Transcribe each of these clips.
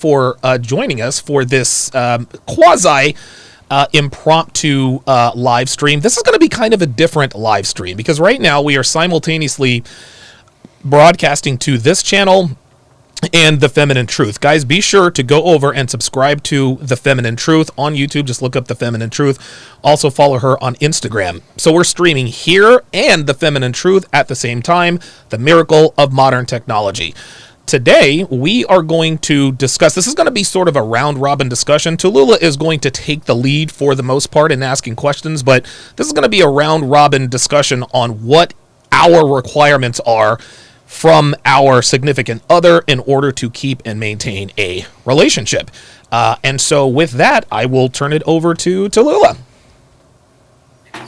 for joining us for this quasi impromptu live stream. This is going to be kind of a different live stream because right now we are simultaneously broadcasting to this channel and The Feminine Truth. Guys, be sure to go over and subscribe to The Feminine Truth on YouTube. Just look up The Feminine Truth. Also follow her on Instagram. So we're streaming here and The Feminine Truth at the same time. The miracle of modern technology. Today, we are going to discuss, this is going to be sort of a round-robin discussion. Tallulah is going to take the lead for the most part in asking questions, but this is going to be a round-robin discussion on what our requirements are from our significant other in order to keep and maintain a relationship. And so with that, I will turn it over to Tallulah.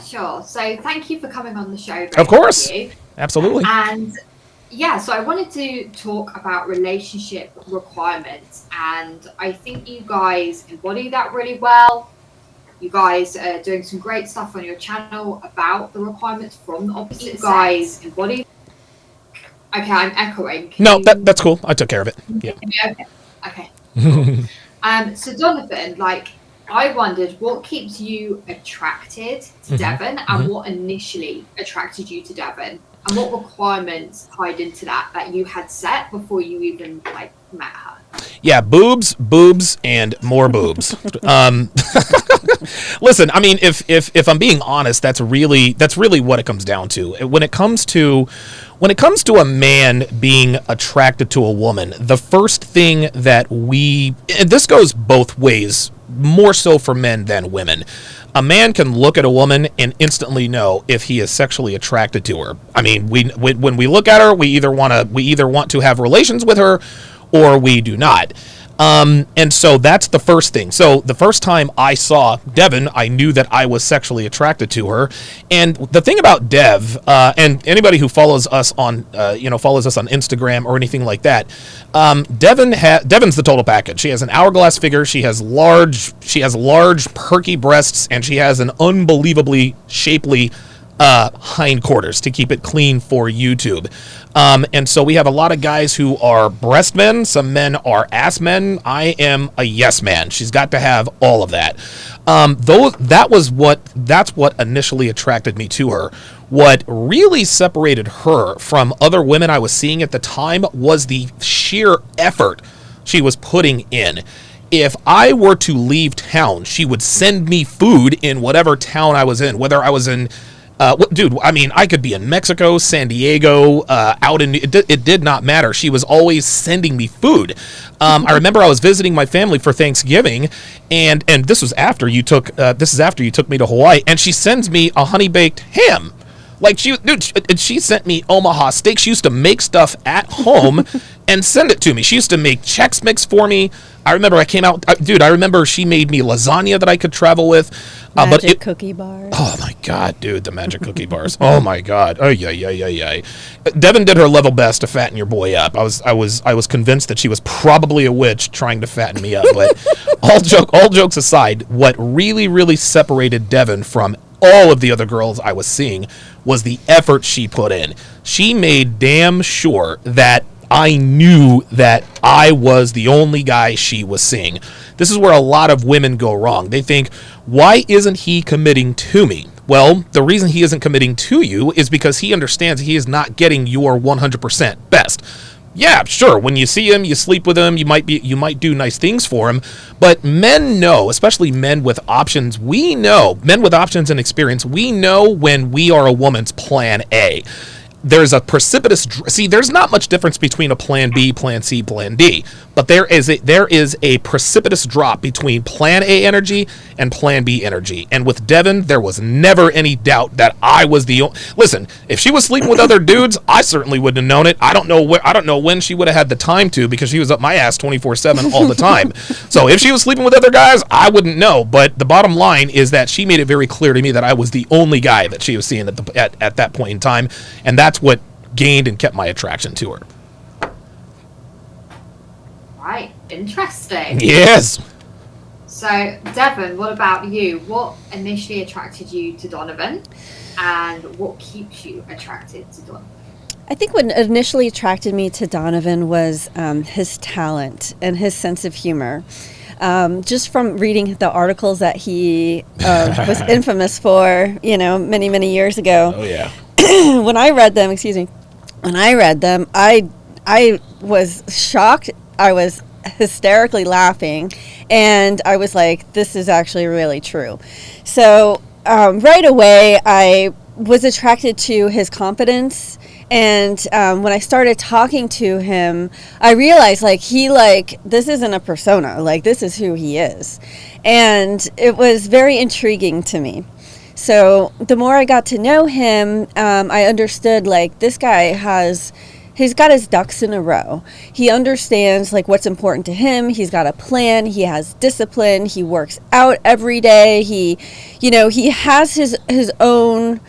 Sure. So thank you for coming on the show. Of course. Absolutely. And yeah, so I wanted to talk about relationship requirements. And I think you guys embody that really well. You guys are doing some great stuff on your channel about the requirements from the opposite sex. You guys embody. Okay, I'm echoing. No, that's cool. I took care of it. Yeah. Okay. Cool. So Donovan, like, I wondered what keeps you attracted to Devon and what initially attracted you to Devon and what requirements tied into that you had set before you even like met her. Yeah, boobs, and more boobs. Listen, I mean, if I'm being honest, that's really what it comes down to. When it comes to a man being attracted to a woman, the first thing that and this goes both ways, more so for men than women. A man can look at a woman and instantly know if he is sexually attracted to her. I mean, when we look at her, we either want to have relations with her or we do not. And so that's the first thing. So the first time I saw Devon, I knew that I was sexually attracted to her. And the thing about Dev, and anybody who follows us on Instagram or anything like that, Devon's the total package. She has an hourglass figure. She has large, perky breasts, and she has an unbelievably shapely hindquarters to keep it clean for YouTube. And so we have a lot of guys who are breast men. Some men are ass men. I am a yes man. She's got to have all of that. That's what initially attracted me to her. What really separated her from other women I was seeing at the time was the sheer effort she was putting in. If I were to leave town, she would send me food in whatever town I was in, whether I was in dude, I mean, I could be in Mexico, San Diego, it did not matter. She was always sending me food. I remember I was visiting my family for Thanksgiving, and this was after you took me to Hawaii, and she sends me a honey baked ham. Like she sent me Omaha steak. She used to make stuff at home and send it to me. She used to make Chex Mix for me. I remember I remember she made me lasagna that I could travel with. Magic cookie bars. Oh my God, dude, the magic cookie bars. Oh my God. Oh yeah. Devon did her level best to fatten your boy up. I was convinced that she was probably a witch trying to fatten me up. But all jokes aside, what really separated Devon from all of the other girls I was seeing was the effort she put in. She made damn sure that I knew that I was the only guy she was seeing. This is where a lot of women go wrong. They think, why isn't he committing to me? Well, the reason he isn't committing to you is because he understands he is not getting your 100% best. Yeah, sure, when you see him, you sleep with him, you might do nice things for him, but men know, especially men with options, men with options and experience, we know when we are a woman's plan A. There's a there's not much difference between a plan B, plan C, plan D, but there is a precipitous drop between plan A energy and plan B energy. And with Devon, there was never any doubt that I was listen, if she was sleeping with other dudes, I certainly wouldn't have known it. I don't know when she would have had the time to, because she was up my ass 24/7 all the time. So if she was sleeping with other guys, I wouldn't know. But the bottom line is that she made it very clear to me that I was the only guy that she was seeing at that point in time, and that's what gained and kept my attraction to her. Right, interesting. Yes. So, Devon, what about you? What initially attracted you to Donovan, and what keeps you attracted to Donovan? I think what initially attracted me to Donovan was his talent and his sense of humor. Just from reading the articles that he was infamous for, many, many years ago. Oh, yeah. When I read them, I was shocked. I was hysterically laughing, and I was like, this is actually really true. So right away, I was attracted to his confidence. And when I started talking to him, I realized this isn't a persona, this is who he is. And it was very intriguing to me. So the more I got to know him, I understood this guy he's got his ducks in a row. He understands what's important to him. He's got a plan. He has discipline. He works out every day. He has his own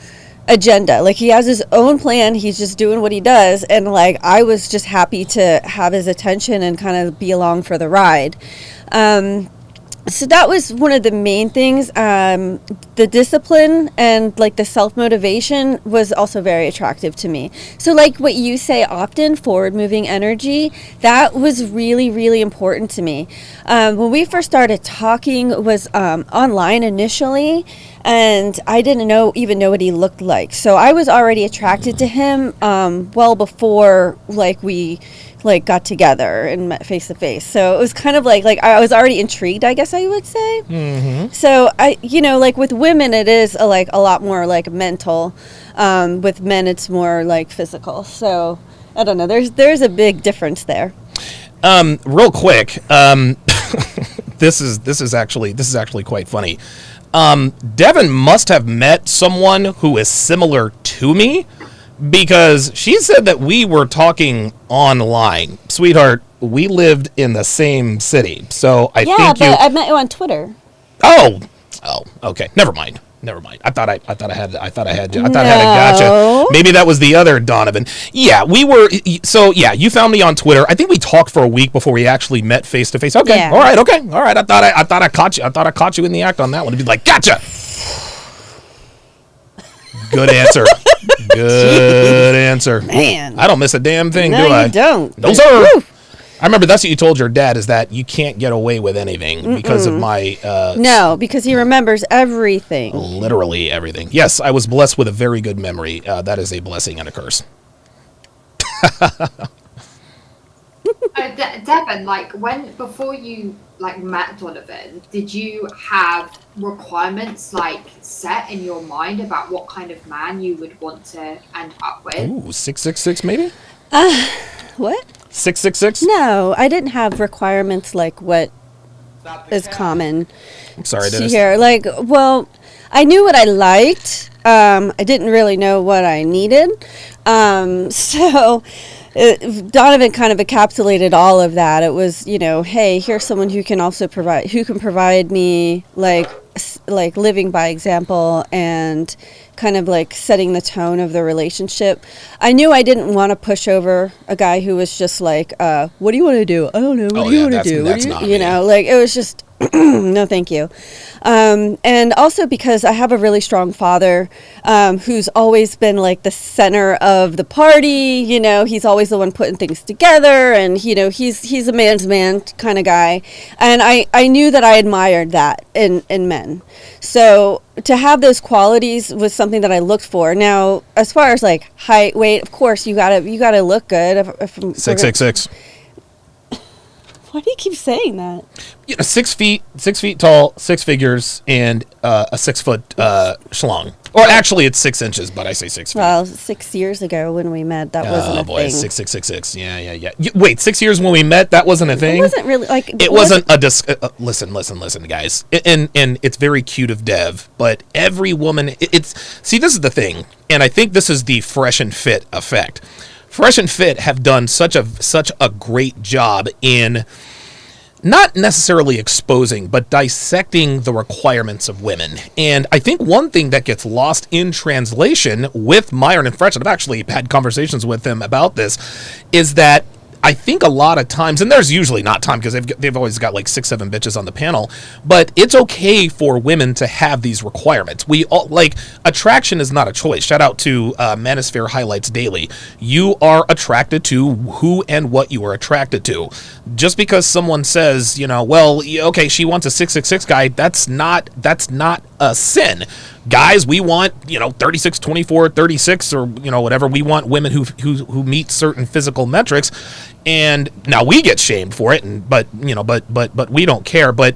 agenda. He has his own plan. He's just doing what he does. And I was just happy to have his attention and kind of be along for the ride. So that was one of the main things. The discipline and the self-motivation was also very attractive to me. So what you say often, forward-moving energy, that was really, really important to me. When we first started talking, it was online initially, and I didn't even know what he looked like. So I was already attracted to him well before we got together and met face to face. So it was kind of I was already intrigued, I guess I would say. Mm-hmm. So I, with women, it is a lot more mental. With men, it's more physical. So I don't know. There's a big difference there. Real quick, this is actually quite funny. Devon must have met someone who is similar to me, because she said that we were talking online. Sweetheart, we lived in the same city, so I think I met you on Twitter. Oh, okay. Never mind. I thought I had you. I gotcha. Maybe that was the other Donovan. Yeah, we were. So yeah, you found me on Twitter. I think we talked for a week before we actually met face to face. Okay. Yeah. All right. I thought I caught you. I thought I caught you in the act on that one. To be like, gotcha. Good answer. Good answer. Man, I don't miss a damn thing, do I? You don't. No, sir. Woo. I remember that's what you told your dad, is that you can't get away with anything because of my... no, because he remembers everything. Literally everything. Yes, I was blessed with a very good memory. That is a blessing and a curse. Devon, before you met Donovan, did you have requirements set in your mind about what kind of man you would want to end up with? Ooh, 666 maybe? What? 666? No, I didn't have requirements what is common. I'm sorry, Dennis. Here, I knew what I liked. I didn't really know what I needed. So Donovan kind of encapsulated all of that. It was, hey, here's someone who can provide me living by example and kind of setting the tone of the relationship. I knew I didn't want to push over a guy who was just what do you want to do? I don't know. What do you want to do? That's not me. It was just no, thank you. And also because I have a really strong father who's always been the center of the party. He's always the one putting things together, and he's a man's man kind of guy. And I knew that I admired that in men. So to have those qualities was something that I looked for. Now, as far as height, weight, of course you gotta look good. 666. Why do you keep saying that? 6 feet tall, 6 figures, and a 6 foot schlong. Or actually, it's 6 inches, but I say 6 feet. Well, 6 years ago when we met, that wasn't a thing. Oh boy, 6. Yeah. Wait, 6 years when we met, that wasn't a thing. It wasn't really It wasn't a listen, guys. And it's very cute of Dev, but every woman. See, this is the thing, and I think this is the Fresh and Fit effect. Fresh and Fit have done such a great job in not necessarily exposing, but dissecting the requirements of women. And I think one thing that gets lost in translation with Myron and Fresh, and I've actually had conversations with them about this, is that I think a lot of times, and there's usually not time because they've always got like 6-7 bitches on the panel, but it's okay for women to have these requirements. We all, like, attraction is not a choice. Shout out to Manosphere Highlights Daily. You are attracted to who and what you are attracted to. Just because someone says, well, okay, she wants a 666 guy, that's not a sin. Guys, we want 36, 24, 36, or whatever. We want women who meet certain physical metrics, and now we get shamed for it. But we don't care. But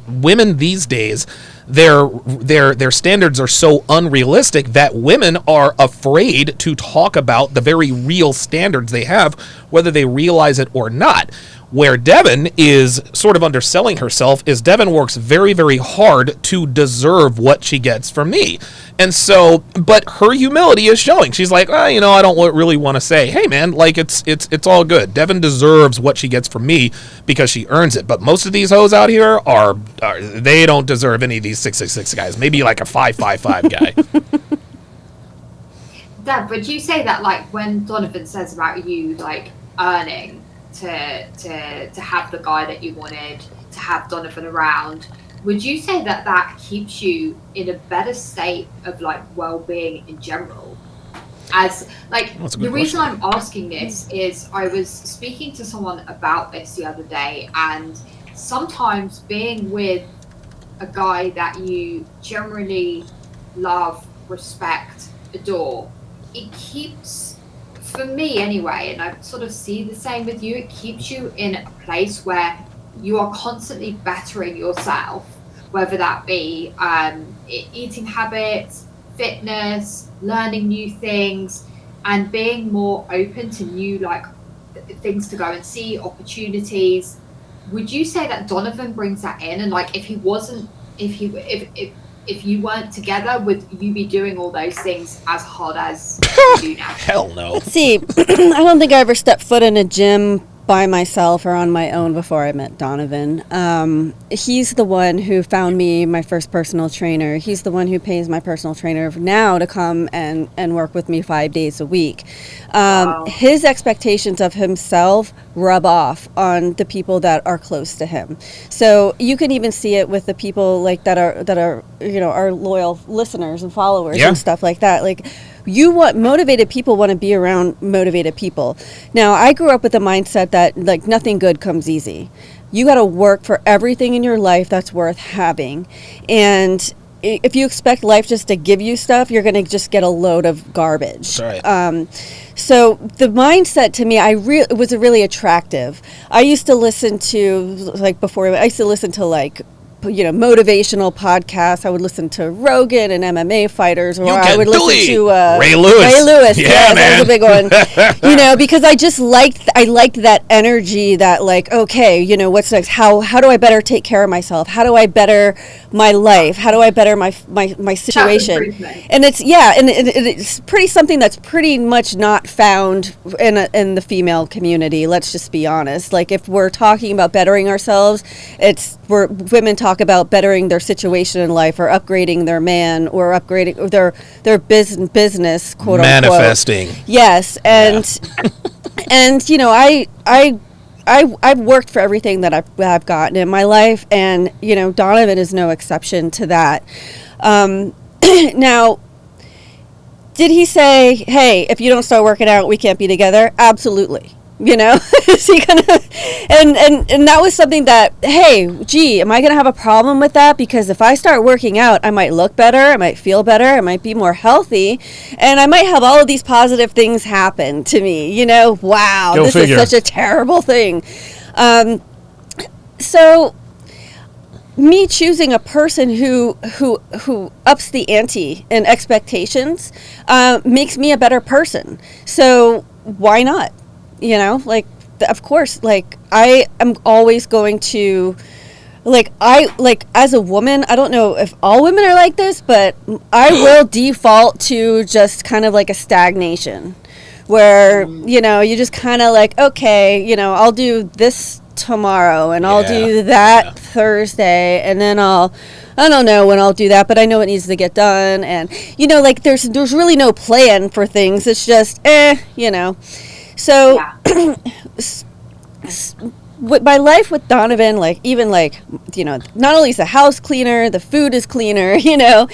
women these days, their standards are so unrealistic that women are afraid to talk about the very real standards they have, whether they realize it or not. Where Devon is sort of underselling herself is Devon works very, very hard to deserve what she gets from me. And so, but her humility is showing. She's like, I don't really want to say, hey man, like it's all good. Devon deserves what she gets from me because she earns it. But most of these hoes out here are they don't deserve any of these 666 guys. Maybe like a 555 guy. Dad, would you say that, like, when Donovan says about you, like, earning to have the guy that you wanted, to have Donovan around, would you say that keeps you in a better state of, like, well-being in general? As, like, the reason I'm asking this is I was speaking to someone about this the other day, and sometimes being with a guy that you generally love, respect, adore, it keeps, for me anyway, and I sort of see the same with you, it keeps you in a place where you are constantly bettering yourself, whether that be eating habits, fitness, learning new things, and being more open to new, like, things to go and see, opportunities. Would you say that Donovan brings that in? And, like, if you weren't together, would you be doing all those things as hard as you do now? Hell no. See, I don't think I ever stepped foot in a gym by myself or on my own before I met Donovan. He's the one who found me my first personal trainer. He's the one who pays my personal trainer now to come and work with me 5 days a week. Wow. His expectations of himself rub off on the people that are close to him. So you can even see it with the people like that are our loyal listeners and followers and stuff like that. Like, motivated people want to be around motivated people. Now, I grew up with the mindset that, like, nothing good comes easy. You got to work for everything in your life that's worth having. And if you expect life just to give you stuff, you're going to just get a load of garbage. That's right. So the mindset to me, it was really attractive. I used to listen to, motivational podcasts. I would listen to Rogan and MMA fighters, or I would listen to Ray Lewis. Yeah, that was a big one. Because I liked that energy. That, like, okay, what's next? How do I better take care of myself? How do I better my life? How do I better my situation? And it's pretty something that's pretty much not found in the female community. Let's just be honest. Like, if we're talking about bettering ourselves, it's where women talk about bettering their situation in life, or upgrading their man, or upgrading their business, quote manifesting. Unquote. Yes, and I've worked for everything that I've gotten in my life, and Donovan is no exception to that. Now, did he say, "Hey, if you don't start working out, we can't be together"? Absolutely. Is he gonna? And that was something that, hey, gee, am I gonna have a problem with that? Because if I start working out, I might look better, I might feel better, I might be more healthy, and I might have all of these positive things happen to me. Wow, this is such a terrible thing. So me choosing a person who ups the ante in expectations makes me a better person. So why not? Of course, I am always going to, as a woman, I don't know if all women are like this, but I will default to just kind of like a stagnation where, you just kind of like, okay, I'll do this tomorrow and I'll do that Thursday, and then I don't know when I'll do that, but I know it needs to get done. And, there's really no plan for things. It's just, So Yeah. with my life with Donovan, like even like, you know, not only is the house cleaner, the food is cleaner, you know,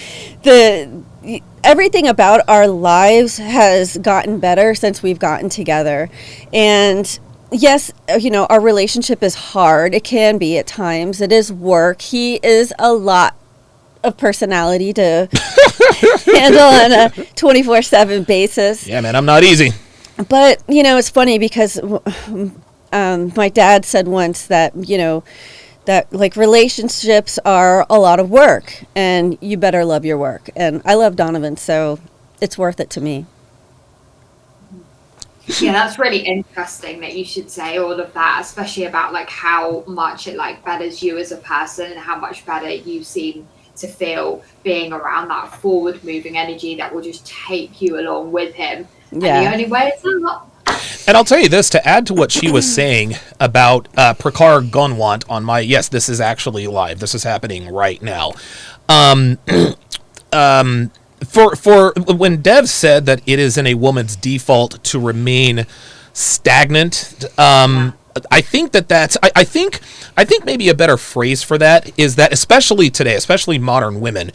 everything about our lives has gotten better since we've gotten together. And yes, you know, our relationship is hard. It can be at times. It is work. He is a lot of personality to handle on a 24/7 basis. Yeah, man, I'm not easy. But, you know, it's funny because my dad said once that, you know, that like relationships are a lot of work and you better love your work. And I love Donovan, so it's worth it to me. Yeah, that's really interesting that you should say all of that, especially about like how much it like betters you as a person and how much better you seem to feel being around that forward moving energy that will just take you along with him. Yeah. And the only way is up. And I'll tell you this, to add to what she was saying about Prakar Gunwant on my, yes, this is actually live. This is happening right now. For when Dev said that it is in a woman's default to remain stagnant, I think that's I think maybe a better phrase for that is that, especially today, especially modern women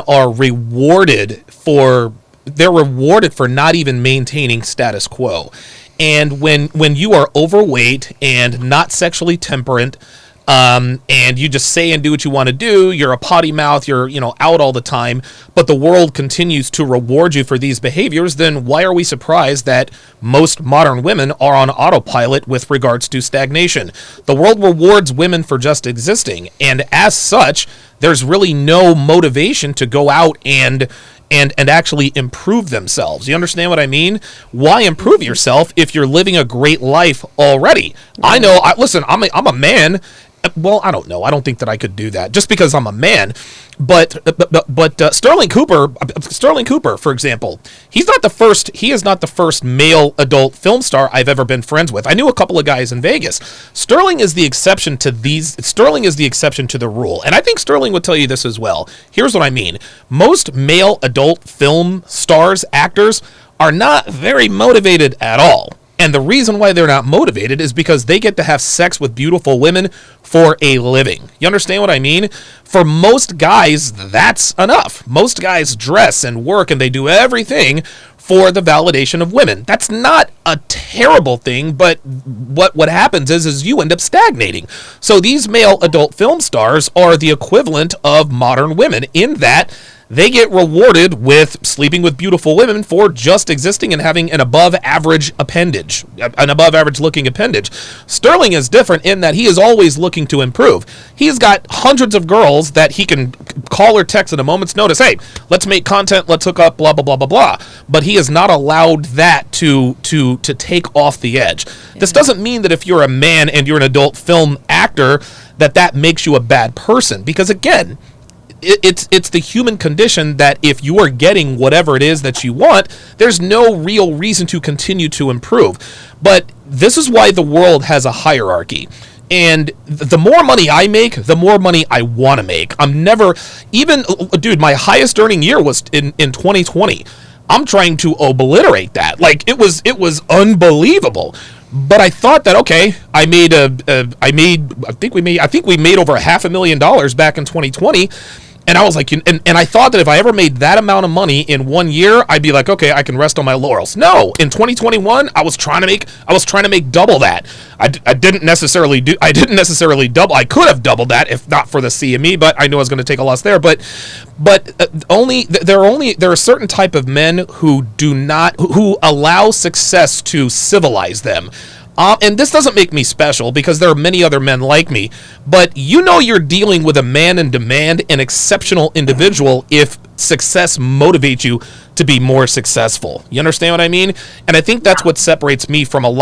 are rewarded for not even maintaining status quo. And when you are overweight and not sexually temperate, and you just say and do what you want to do, you're a potty mouth, you're, you know, out all the time, but the world continues to reward you for these behaviors, then why are we surprised that most modern women are on autopilot with regards to stagnation? The world rewards women for just existing, and as such, there's really no motivation to go out and actually improve themselves. You understand what I mean? Why improve yourself if you're living a great life already? I know. Listen, I'm a man. Well, I don't know. I don't think that I could do that just because I'm a man. But Sterling Cooper, for example, he is not the first male adult film star I've ever been friends with. I knew a couple of guys in Vegas. Sterling is the exception to the rule. And I think Sterling would tell you this as well. Here's what I mean. Most male adult film stars, actors, are not very motivated at all. And the reason why they're not motivated is because they get to have sex with beautiful women for a living. You understand what I mean? For most guys, that's enough. Most guys dress and work and they do everything for the validation of women. That's not a terrible thing, but what happens is you end up stagnating. So these male adult film stars are the equivalent of modern women in that they get rewarded with sleeping with beautiful women for just existing and having an above average looking appendage. Sterling is different in that he is always looking to improve. He's got hundreds of girls that he can call or text at a moment's notice. Hey, let's make content, let's hook up, blah, blah, blah, blah, blah. But he has not allowed that to take off the edge. Yeah. This doesn't mean that if you're a man and you're an adult film actor, that makes you a bad person. Because again, it's the human condition that if you are getting whatever it is that you want, there's no real reason to continue to improve. But this is why the world has a hierarchy. And the more money I make, the more money I want to make. My highest earning year was in 2020. I'm trying to obliterate that. Like it was unbelievable. But I thought that, okay, I think we made over $500,000 back in 2020. And I was like, and I thought that if I ever made that amount of money in 1 year, I'd be like, okay, I can rest on my laurels. No, in 2021, I was trying to make double that. I didn't necessarily double. I could have doubled that if not for the CME, but I knew I was going to take a loss there. But there are certain type of men who allow success to civilize them. And this doesn't make me special because there are many other men like me, but you're dealing with a man in demand, an exceptional individual if success motivates you to be more successful. You understand what I mean? And I think that's what separates me from it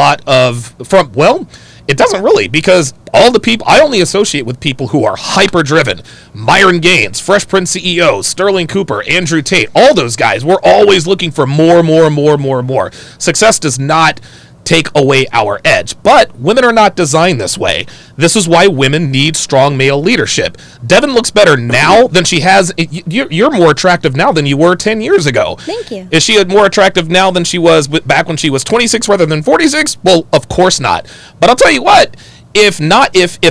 doesn't really, because all the people I only associate with people who are hyper driven. Myron Gaines, Fresh Prince CEO, Sterling Cooper, Andrew Tate, all those guys. We're always looking for more. Success does not take away our edge. But women are not designed this way. This is why women need strong male leadership. Devon looks better now than she has. You're more attractive now than you were 10 years ago. Thank you. Is she more attractive now than she was back when she was 26 rather than 46? Well, of course not. But I'll tell you what, if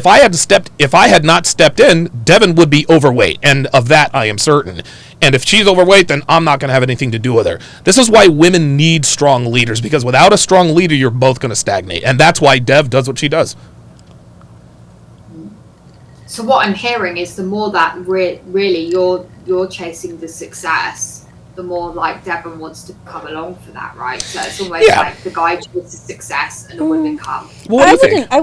I had not stepped in, Devon would be overweight, and of that I am certain. And if she's overweight, then I'm not going to have anything to do with her. This is why women need strong leaders, because without a strong leader, you're both going to stagnate. And that's why Dev does what she does. So what I'm hearing is the more that really you're chasing the success, the more like Devon wants to come along for that, right? So it's almost like the guy chases success and the women come. I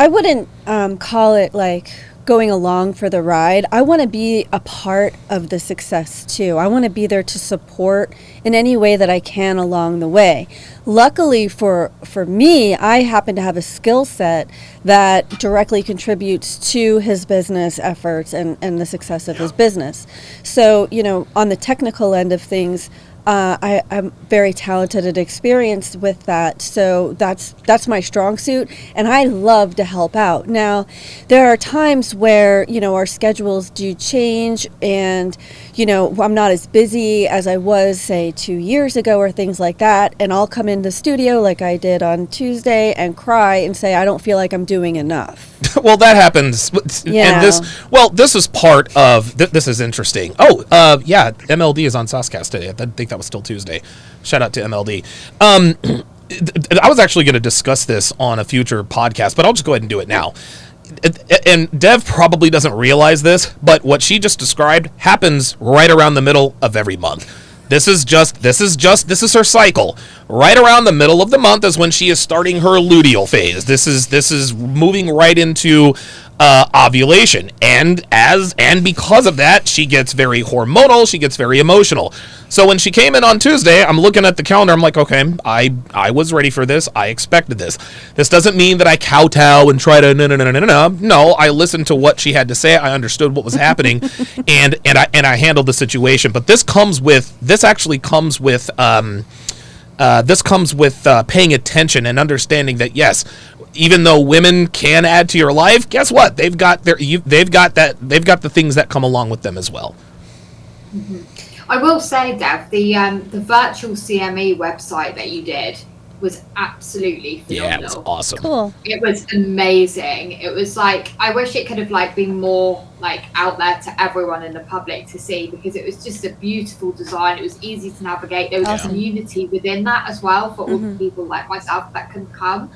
wouldn't call it like going along for the ride. I want to be a part of the success too. I want to be there to support in any way that I can along the way. Luckily for me, I happen to have a skill set that directly contributes to his business efforts and the success of his business. So, on the technical end of things, I'm very talented and experienced with that, so that's my strong suit, and I love to help out. Now, there are times where our schedules do change, and I'm not as busy as I was, say, 2 years ago or things like that, and I'll come in the studio like I did on Tuesday and cry and say I don't feel like I'm doing enough. Well, that happens. Yeah. And this is part of, this is interesting. MLD is on Saucecast today. I think that was still Tuesday. Shout out to MLD. I was actually going to discuss this on a future podcast, but I'll just go ahead and do it now. And Dev probably doesn't realize this, but what she just described happens right around the middle of every month. This is her cycle. Right around the middle of the month is when she is starting her luteal phase. This is moving right into ovulation, and because of that, she gets very hormonal. She gets very emotional. So when she came in on Tuesday, I'm looking at the calendar. I'm like, okay, I was ready for this. I expected this. This doesn't mean that I kowtow and try to no. I listened to what she had to say. I understood what was happening, and I handled the situation. But this actually comes with paying attention and understanding that yes, even though women can add to your life, guess what? They've got the things that come along with them as well. Mm-hmm. I will say, Dev, the virtual CME website that you did was absolutely phenomenal. Yeah, it was awesome. Cool. It was amazing. It was like, I wish it could have been more out there to everyone in the public to see, because it was just a beautiful design. It was easy to navigate. There was a community within that as well for all the people like myself that can come.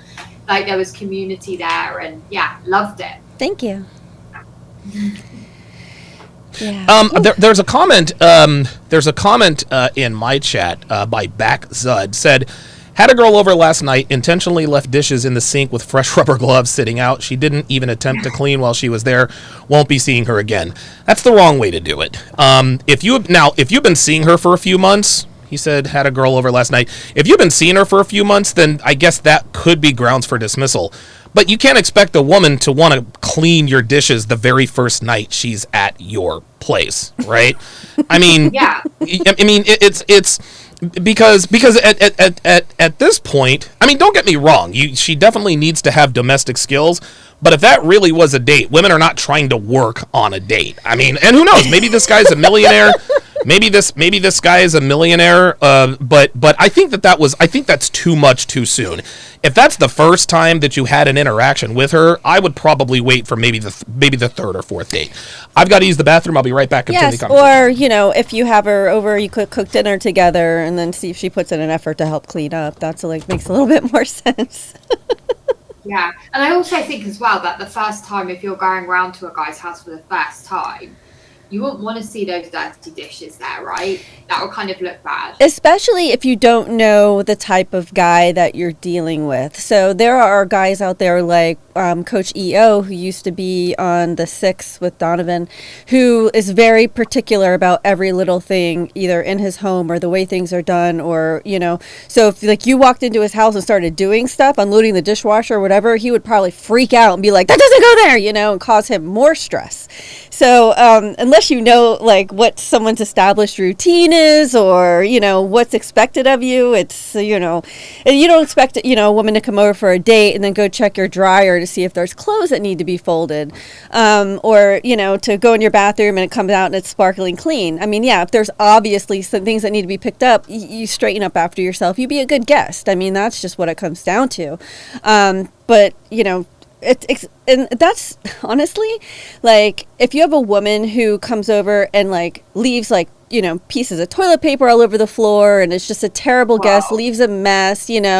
There was community there, and loved it. Thank you. Yeah. There's a comment. In my chat by Back Zud said, had a girl over last night, intentionally left dishes in the sink with fresh rubber gloves sitting out. She didn't even attempt to clean while she was there. Won't be seeing her again. That's the wrong way to do it. If you've been seeing her for a few months. He said, had a girl over last night. If you've been seeing her for a few months, then I guess that could be grounds for dismissal. But you can't expect a woman to want to clean your dishes the very first night she's at your place, right? I mean, it's because at this point, I mean, don't get me wrong. She definitely needs to have domestic skills. But if that really was a date, women are not trying to work on a date. I mean, and who knows? Maybe this guy's a millionaire. Maybe this guy is a millionaire. But I think that's too much too soon. If that's the first time that you had an interaction with her, I would probably wait for maybe the third or fourth date. I've got to use the bathroom. I'll be right back. Yes, or if you have her over, you could cook dinner together and then see if she puts in an effort to help clean up. That's makes a little bit more sense. Yeah, and I also think as well that the first time, if you're going around to a guy's house for the first time, you wouldn't want to see those dirty dishes there, right? That will kind of look bad. Especially if you don't know the type of guy that you're dealing with. So there are guys out there like Coach EO, who used to be on the 6 with Donovan, who is very particular about every little thing, either in his home or the way things are done, or, so if you walked into his house and started doing stuff, unloading the dishwasher or whatever, he would probably freak out and be like, that doesn't go there, and cause him more stress. So unless you know like what someone's established routine is, or what's expected of you, it's and you don't expect a woman to come over for a date and then go check your dryer to see if there's clothes that need to be folded, or to go in your bathroom and it comes out and it's sparkling clean. I mean, yeah, if there's obviously some things that need to be picked up, you straighten up after yourself. You be a good guest. I mean, that's just what it comes down to. But and that's honestly, like, if you have a woman who comes over and like leaves like pieces of toilet paper all over the floor, and it's just a terrible guest, leaves a mess, leaving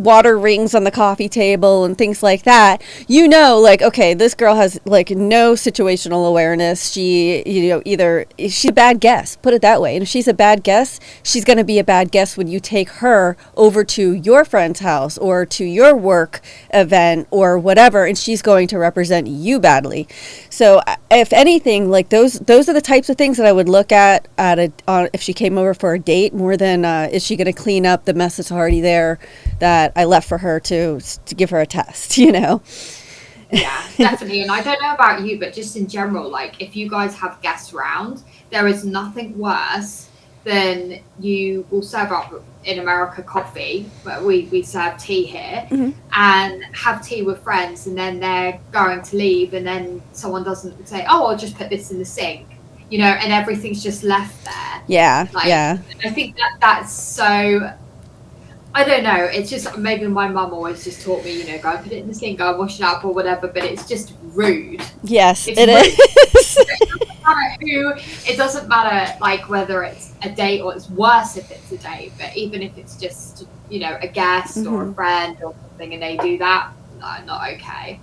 water rings on the coffee table and things like that, like, okay, this girl has like no situational awareness. She, either she's a bad guest, put it that way. And if she's a bad guest, she's going to be a bad guest when you take her over to your friend's house or to your work event or whatever, and she's going to represent you badly. So if anything, like those are the types of things that I would look at if she came over for a date, more than is she going to clean up the mess that's already there that I left for her to give her a test, Yeah, definitely. And I don't know about you, but just in general, like if you guys have guests around, there is nothing worse than you will serve up in America coffee, but we serve tea here, and have tea with friends, and then they're going to leave, and then someone doesn't say, oh, I'll just put this in the sink, and everything's just left there. Yeah. I think that's so, I don't know, it's just, maybe my mum always just taught me, go and put it in the sink, go and wash it up or whatever, but it's just rude. Yes, it's it rude. It doesn't matter like whether it's a date, or it's worse if it's a date, but even if it's just a guest or a friend or something and they do that, no, not okay.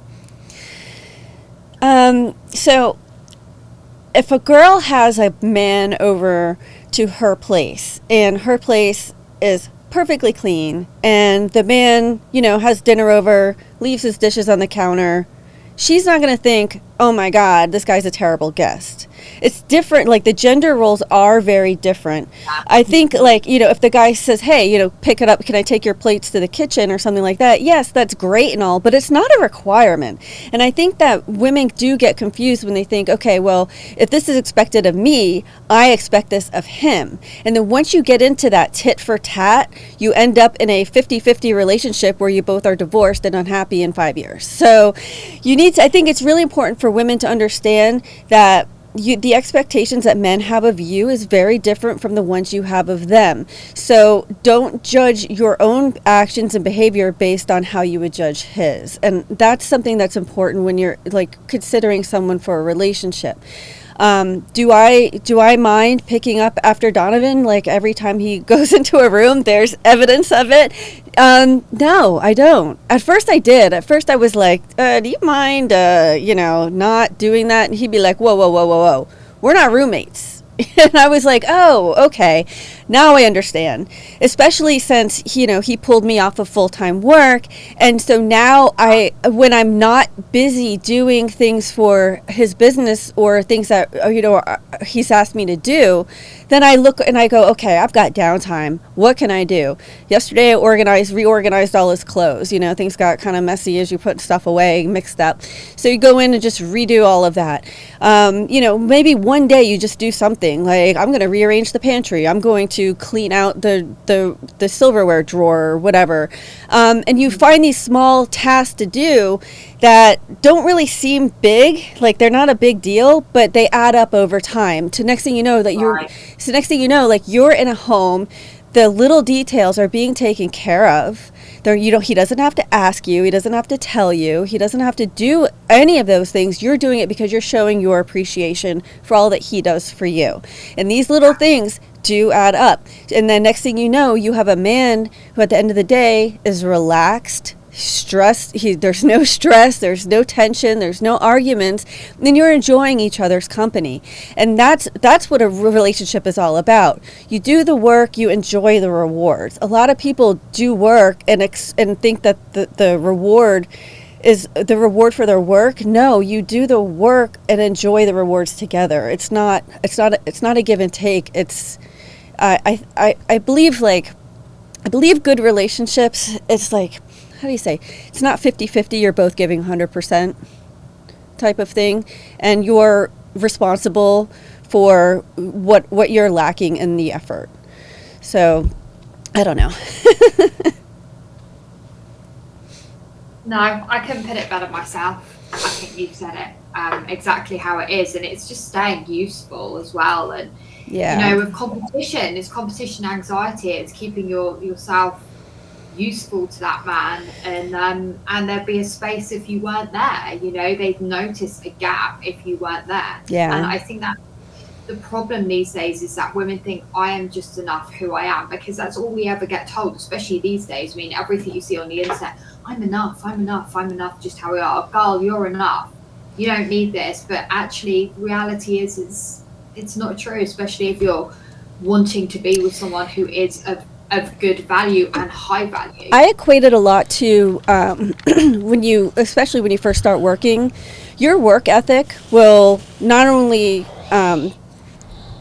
So if a girl has a man over to her place, and her place is perfectly clean, and the man has dinner over, leaves his dishes on the counter, she's not going to think, oh my God, this guy's a terrible guest. It's different. Like, the gender roles are very different. I think, like, if the guy says, hey, pick it up, can I take your plates to the kitchen or something like that? Yes, that's great and all, but it's not a requirement. And I think that women do get confused when they think, okay, well, if this is expected of me, I expect this of him. And then once you get into that tit for tat, you end up in a 50-50 relationship where you both are divorced and unhappy in 5 years. So I think it's really important for women to understand that the expectations that men have of you is very different from the ones you have of them. So don't judge your own actions and behavior based on how you would judge his. And that's something that's important when you're like considering someone for a relationship. Do I mind picking up after Donovan? Like, every time he goes into a room, there's evidence of it. No, I don't. At first I did. At first I was like, do you mind, not doing that? And he'd be like, whoa. We're not roommates. And I was like, oh, okay. Now I understand. Especially since, he pulled me off of full-time work. And so now when I'm not busy doing things for his business or things that, he's asked me to do, then I look and I go, okay, I've got downtime. What can I do? Yesterday I reorganized all his clothes. Things got kind of messy as you put stuff away, mixed up. So you go in and just redo all of that. Maybe one day you just do something like, I'm going to rearrange the pantry. I'm going to clean out the silverware drawer or whatever. And you find these small tasks to do that don't really seem big, like they're not a big deal, but they add up over time. Next thing you know, like you're in a home, the little details are being taken care of. He doesn't have to ask you, he doesn't have to tell you, he doesn't have to do any of those things. You're doing it because you're showing your appreciation for all that he does for you. And these little things do add up. And then next thing you know, you have a man who at the end of the day is relaxed, stressed. There's no stress, there's no tension, there's no arguments, and you're enjoying each other's company. And that's what a relationship is all about. You do the work, you enjoy the rewards. A lot of people do work and think that the reward is the reward for their work. No, you do the work and enjoy the rewards together. It's not a give and take. It's I believe good relationships, it's like, how do you say? It's not 50-50, you're both giving 100%. type of thing, and you're responsible for what you're lacking in the effort. So, I don't know. No, I couldn't put it better myself. I think you've said it exactly how it is, and it's just staying useful as well. And Yeah. you know, with competition, it's competition anxiety. It's keeping yourself useful to that man, and there'd be a space if you weren't there. You know, they'd notice a gap if you weren't there. Yeah. And I think that the problem these days is that women think I am just enough who I am, because that's all we ever get told, especially these days. I mean, everything you see on the internet, I'm enough, just how we are. Girl, you're enough. You don't need this. But actually, reality is it's not true, especially if you're wanting to be with someone who is of good value and high value. I equate it a lot to especially when you first start working, your work ethic will not only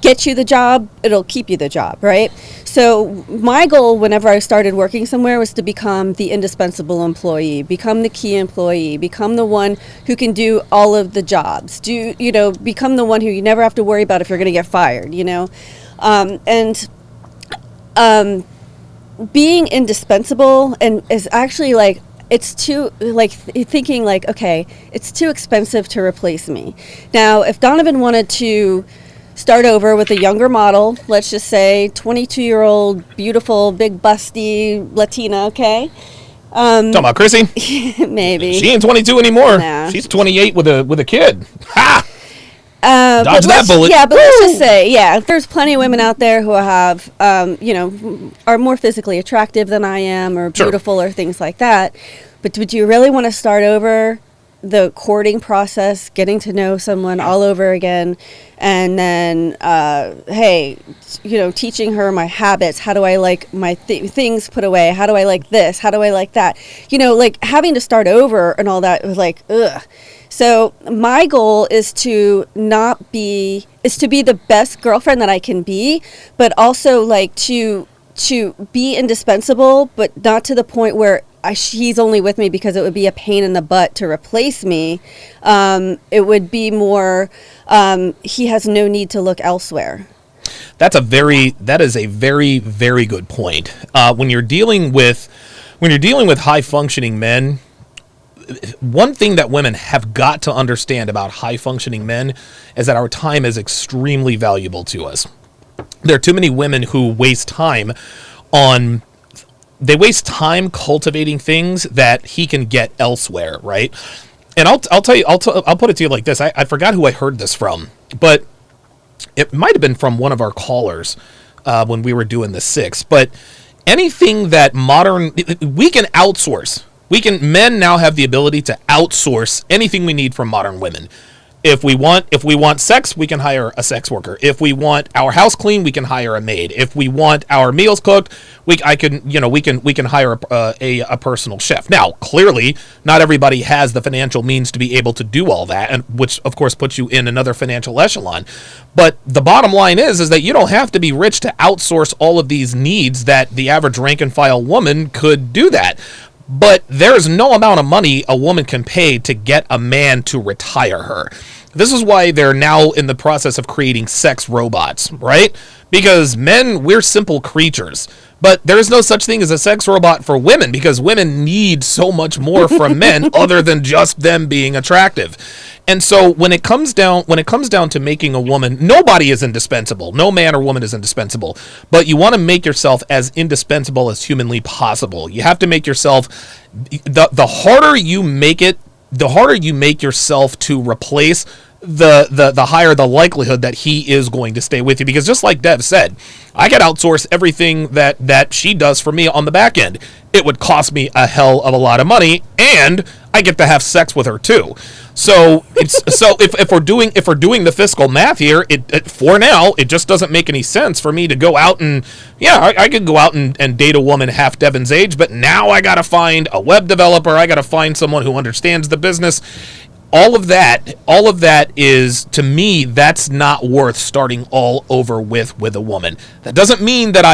get you the job, it'll keep you the job, right? So my goal whenever I started working somewhere was to become the indispensable employee, become the key employee, become the one who can do all of the jobs, become the one who you never have to worry about if you're going to get fired, being indispensable and is actually like, it's too, like, thinking like, okay, it's too expensive to replace me. Now, if Donovan wanted to start over with a younger model, let's just say 22-year-old, beautiful, big busty Latina, okay? Talking about Chrissy? Maybe. She ain't 22 anymore. Nah. She's 28 with a kid. Ha! Dodge that bullet. Yeah, but let's just say, there's plenty of women out there who have, are more physically attractive than I am, or beautiful, or things like that. But would you really want to start over the courting process, getting to know someone all over again, and then, teaching her my habits? How do I like my things put away? How do I like this? How do I like that? Like having to start over and all that was like, ugh. So my goal is to be the best girlfriend that I can be, but also like to be indispensable, but not to the point where he's only with me because it would be a pain in the butt to replace me. It would be more, he has no need to look elsewhere. That is a very, very good point. When you're dealing with high functioning men, one thing that women have got to understand about high functioning men is that our time is extremely valuable to us. There are too many women who waste time cultivating things that he can get elsewhere, right? And I'll tell you, I'll put it to you like this. I forgot who I heard this from, but it might have been from one of our callers when we were doing the 6. But anything that we can outsource. Men now have the ability to outsource anything we need from modern women. If we want sex, we can hire a sex worker. If we want our house clean, we can hire a maid. If we want our meals cooked, we can hire a personal chef. Now, clearly, not everybody has the financial means to be able to do all that, and which of course puts you in another financial echelon. But the bottom line is that you don't have to be rich to outsource all of these needs that the average rank and file woman could do that. But there's no amount of money a woman can pay to get a man to retire her. This is why they're now in the process of creating sex robots, right? Because men, we're simple creatures. But there's no such thing as a sex robot for women, because women need so much more from men other than just them being attractive. And so when it comes down to making a woman, nobody is indispensable. No man or woman is indispensable. But you want to make yourself as indispensable as humanly possible. You have to make yourself, the harder you make it, the harder you make yourself to replace, the higher the likelihood that he is going to stay with you. Because just like Dev said, I could outsource everything that she does for me on the back end. It would cost me a hell of a lot of money, and I get to have sex with her too. So if we're doing the fiscal math here, for now it just doesn't make any sense for me to go out and I could go out and date a woman half Devon's age, but now I got to find a web developer. I got to find someone who understands the business. All of that is, to me, that's not worth starting all over with a woman. That doesn't mean that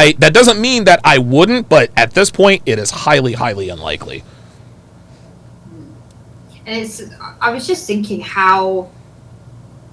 I wouldn't, but at this point, it is highly, highly unlikely. And I was just thinking how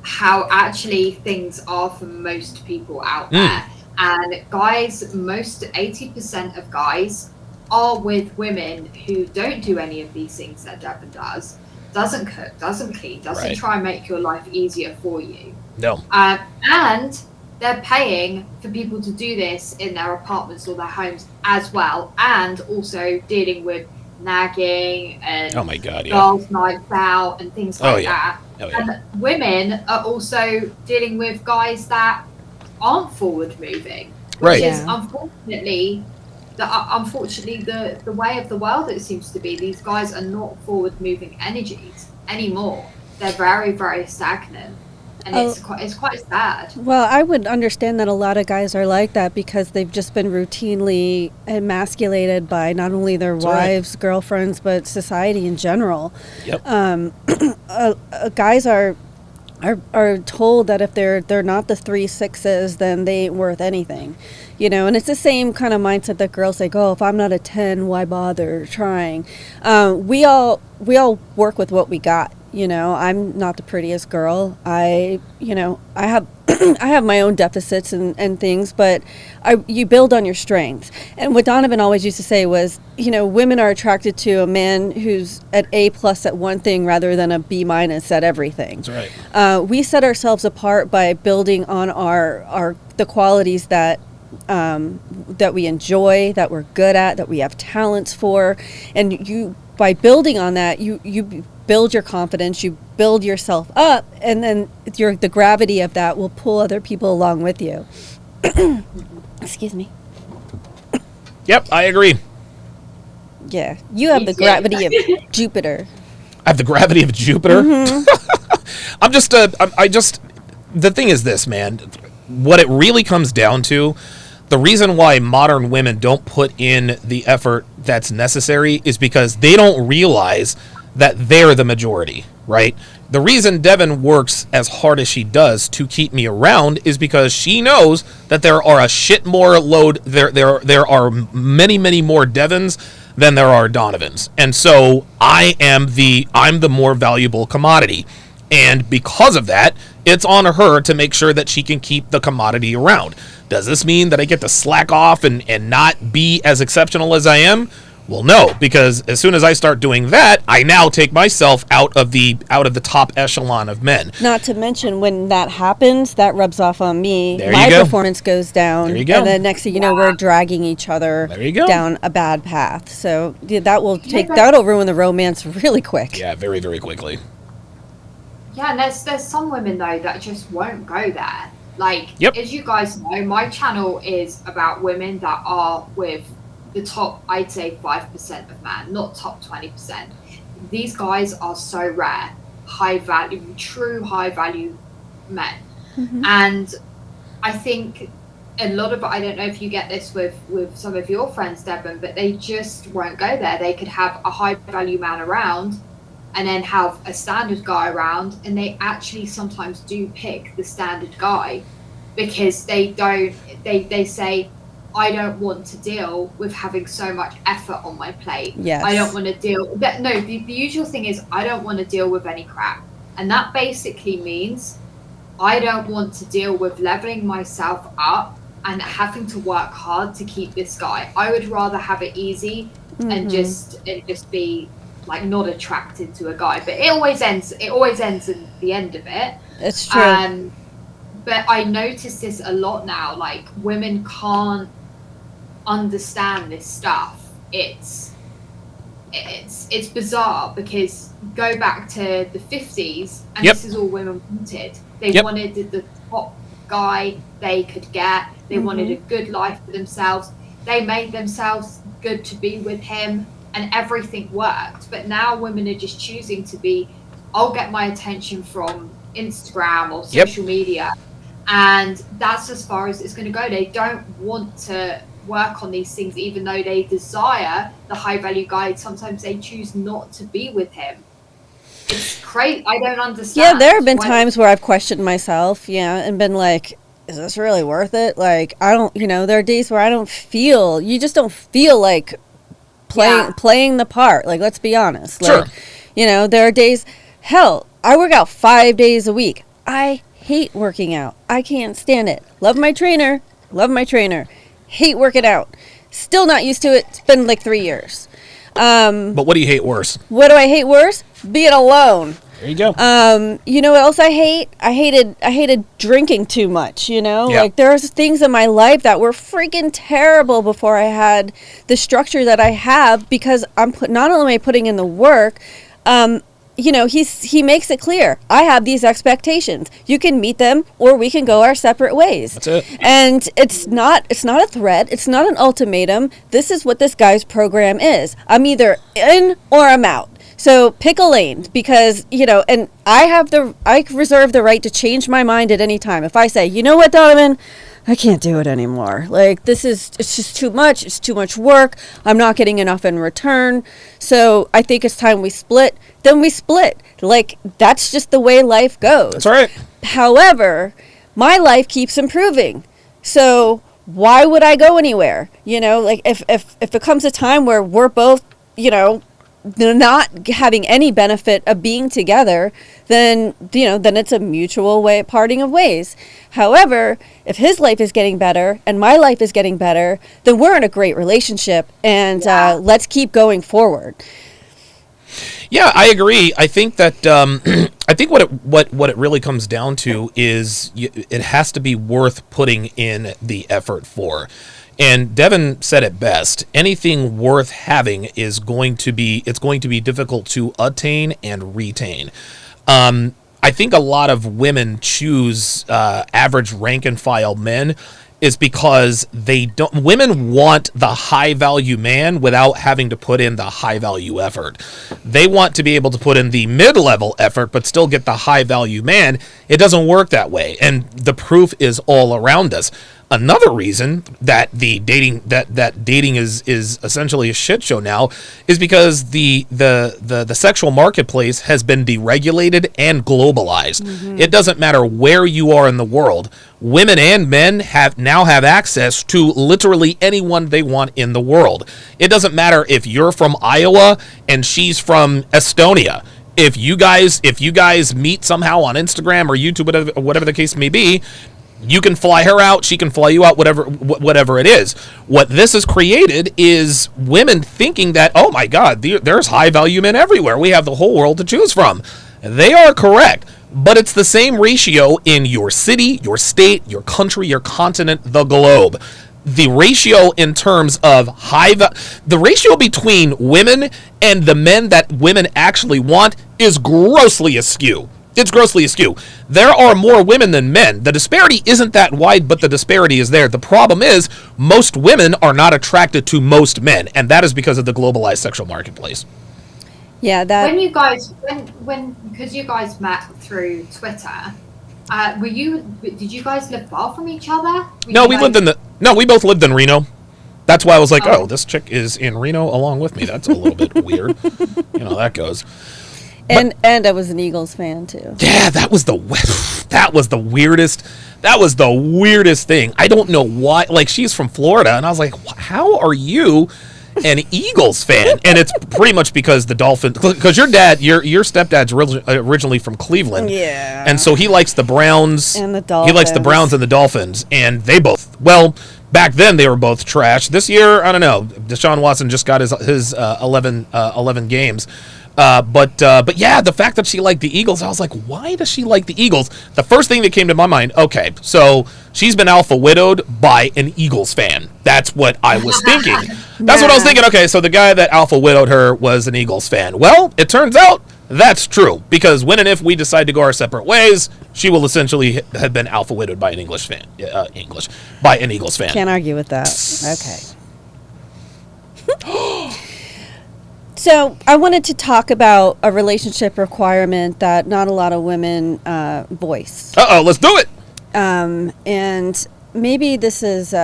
actually things are for most people out there. And guys, most 80% of guys are with women who don't do any of these things that Devon does. Doesn't cook, doesn't clean, doesn't try and make your life easier for you. No. And they're paying for people to do this in their apartments or their homes as well, and also dealing with nagging and oh my God, girls' nights out and things like that. Oh, yeah. And women are also dealing with guys that aren't forward moving, which is unfortunately the way of the world. It seems to be these guys are not forward moving energies anymore. They're very, very stagnant. And it's quite sad. Well, I would understand that a lot of guys are like that because they've just been routinely emasculated by not only their wives, girlfriends, but society in general. Yep. Guys are told that if they're not the 3 6s, then they ain't worth anything, you know. And it's the same kind of mindset that girls say, "Oh, if I'm not a 10, why bother trying?" We all work with what we got. You know, I'm not the prettiest girl. I have I have my own deficits and things, but you build on your strengths. And what Donovan always used to say was, you know, women are attracted to a man who's at A+ at one thing rather than a B- at everything. That's right. We set ourselves apart by building on the qualities that we enjoy, that we're good at, that we have talents for, and by building on that, you build your confidence, you build yourself up, and then the gravity of that will pull other people along with you. Excuse me. Yep, I agree. Yeah, you have the gravity of Jupiter. I have the gravity of Jupiter. Mm-hmm. The thing is this, man. What it really comes down to, the reason why modern women don't put in the effort that's necessary is because they don't realize that they're the majority, right? The reason Devon works as hard as she does to keep me around is because she knows that there are a shit more load. There are many, many more Devons than there are Donovans, and so I'm the more valuable commodity, and because of that, it's on her to make sure that she can keep the commodity around. Does this mean that I get to slack off and not be as exceptional as I am? Well, no, because as soon as I start doing that, I now take myself out of the top echelon of men. Not to mention, when that happens, that rubs off on me. There My you go. performance goes down. There you go. And then next thing you know, we're dragging each other There you go. down a bad path. So that'll ruin the romance really quick. Yeah, very, very quickly. Yeah, and there's some women though that just won't go there. Like, as you guys know, my channel is about women that are with the top, I'd say 5% of men, not top 20%. These guys are so rare, high value, true high value men. Mm-hmm. And I think a lot of, I don't know if you get this with some of your friends, Devon, but they just won't go there. They could have a high value man around and then have a standard guy around, and they actually sometimes do pick the standard guy because they say, I don't want to deal with having so much effort on my plate. Yes. I don't want to deal that. No, the usual thing is I don't want to deal with any crap. And that basically means I don't want to deal with leveling myself up and having to work hard to keep this guy. I would rather have it easy and just be like not attracted to a guy. But it always ends in the end of it. It's true. But I notice this a lot now, like women can't understand this stuff. It's bizarre because go back to the 50s and this is all women wanted. They wanted the top guy they could get. They wanted a good life for themselves. They made themselves good to be with him and everything worked. But now women are just choosing to be, I'll get my attention from Instagram or social media, and that's as far as it's going to go. They don't want to work on these things, even though they desire the high value guy. Sometimes they choose not to be with him. It's crazy. I don't understand. Yeah, there have been times where I've questioned myself, and been like, is this really worth it? Like, I don't, there are days where you just don't feel like playing the part. Like, let's be honest. Sure. Like, There are days, hell, I work out 5 days a week. I hate working out. I can't stand it. Love my trainer. Hate working out. Still not used to it. It's been like 3 years. But what do you hate worse? What do I hate worse? Being alone. There you go. You know what else I hate? I hated drinking too much, Yeah. Like there's things in my life that were freaking terrible before I had the structure that I have, because not only am I putting in the work, he makes it clear. I have these expectations. You can meet them or we can go our separate ways. That's it. And it's not a threat. It's not an ultimatum. This is what this guy's program is. I'm either in or I'm out. So pick a lane, because, and I reserve the right to change my mind at any time. If I say, you know what, Donovan, I can't do it anymore. Like, it's just too much. It's too much work. I'm not getting enough in return. So I think it's time we split. Then we split. Like, that's just the way life goes. That's right. However, my life keeps improving. So why would I go anywhere? Like if it comes a time where we're both, not having any benefit of being together, then it's a mutual parting of ways. However, if his life is getting better and my life is getting better, then we're in a great relationship, and let's keep going forward. Yeah, I agree. I think that I think what it really comes down to is it has to be worth putting in the effort for. And Devon said it best. Anything worth having is going to be difficult to attain and retain. I think a lot of women choose average rank and file men is because women want the high value man without having to put in the high value effort. They want to be able to put in the mid-level effort but still get the high value man. It doesn't work that way, and the proof is all around us. Another reason that dating is essentially a shit show now is because the sexual marketplace has been deregulated and globalized. Mm-hmm. It doesn't matter where you are in the world. Women and men now have access to literally anyone they want in the world. It doesn't matter if you're from Iowa and she's from Estonia. If you guys meet somehow on Instagram or YouTube, whatever the case may be, you can fly her out, she can fly you out, whatever it is. What this has created is women thinking that, oh my God, there's high value men everywhere. We have the whole world to choose from. They are correct, but it's the same ratio in your city, your state, your country, your continent, the globe. The ratio in terms of the ratio between women and the men that women actually want is grossly askew. It's grossly askew. There are more women than men. The disparity isn't that wide, but the disparity is there. The problem is most women are not attracted to most men, and that is because of the globalized sexual marketplace. Yeah, that. When you guys, because you guys met through Twitter, did you guys live far from each other? We both lived in Reno. That's why I was like, oh, this chick is in Reno along with me. That's a little bit weird. That goes. And I was an Eagles fan too. Yeah, that was the weirdest thing. I don't know why. Like, she's from Florida, and I was like, how are you an Eagles fan? And it's pretty much because the Dolphins, because your stepdad's originally from Cleveland. Yeah. And so he likes the Browns. And the Dolphins. He likes the Browns and the Dolphins, and they both, back then they were both trash. This year, I don't know. Deshaun Watson just got his 11 games. But yeah, the fact that she liked the Eagles, I was like, why does she like the Eagles? The first thing that came to my mind, okay, so she's been alpha widowed by an Eagles fan. That's what I was thinking. That's what I was thinking. Okay, so the guy that alpha widowed her was an Eagles fan. Well, it turns out that's true, because when and if we decide to go our separate ways, she will essentially have been alpha widowed by an Eagles fan. Can't argue with that. Okay. So I wanted to talk about a relationship requirement that not a lot of women voice. Let's do it. And maybe this is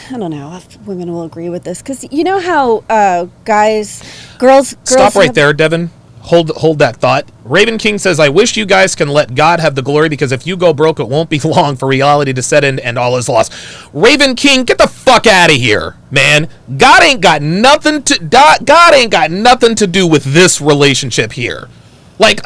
I don't know if women will agree with this, because you know how girls Stop right there, Devon. Hold that thought. Raven King says, I wish you guys can let God have the glory, because if you go broke, it won't be long for reality to set in and all is lost. Raven King, get the fuck out of here, man. God ain't got nothing to do with this relationship here. Like,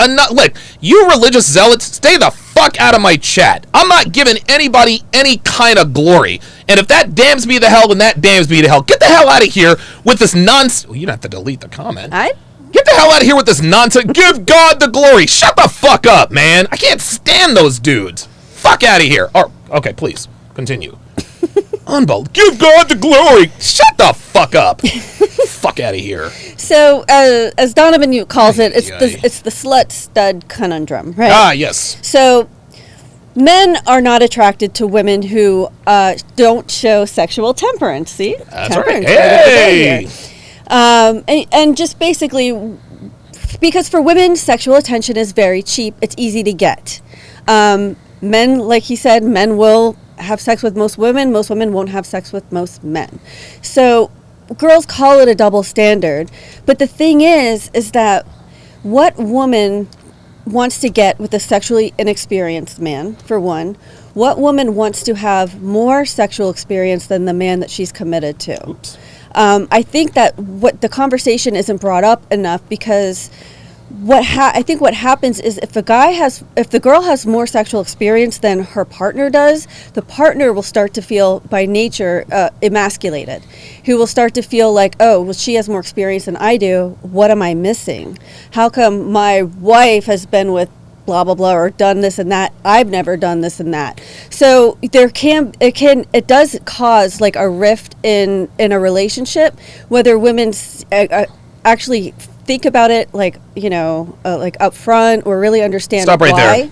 you religious zealots, stay the fuck out of my chat. I'm not giving anybody any kind of glory. And if that damns me to hell, then that damns me to hell. Get the hell out of here with this nonsense. Well, you don't have to delete the comment. Get the hell out of here with this nonsense. Give God the glory. Shut the fuck up, man. I can't stand those dudes. Fuck out of here. Oh, okay, please. Continue. Unbelievable. Give God the glory. Shut the fuck up. Fuck out of here. So, as Donovan calls it, it's the slut stud conundrum, right? Ah, yes. So, men are not attracted to women who don't show sexual temperance. See? That's temperance, right. Hey! And just basically, because for women, sexual attention is very cheap. It's easy to get. Men, like he said, men will have sex with most women. Most women won't have sex with most men. So girls call it a double standard. But the thing is that what woman wants to get with a sexually inexperienced man, for one? What woman wants to have more sexual experience than the man that she's committed to? Oops. I think that what the conversation isn't brought up enough, because I think what happens is if the girl has more sexual experience than her partner does, the partner will start to feel by nature emasculated. He will start to feel like, oh, well, she has more experience than I do. What am I missing? How come my wife has been with blah blah blah or done this and that? I've never done this and that. So it does cause like a rift in a relationship, whether women actually think about it like up front or really understand Stop right why. there.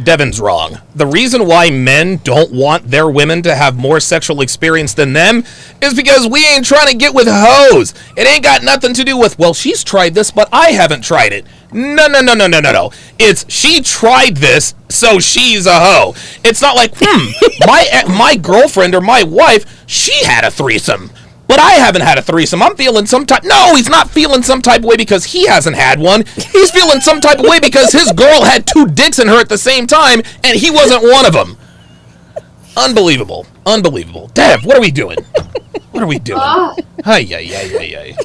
Devon's wrong. The reason why men don't want their women to have more sexual experience than them is because we ain't trying to get with hoes. It ain't got nothing to do with, well, she's tried this, but I haven't tried it. No. It's she tried this, so she's a hoe. It's not like, my girlfriend or my wife, she had a threesome, but I haven't had a threesome. I'm feeling some type. No, he's not feeling some type of way because he hasn't had one. He's feeling some type of way because his girl had two dicks in her at the same time, and he wasn't one of them. Unbelievable. Dev, what are we doing? Ay.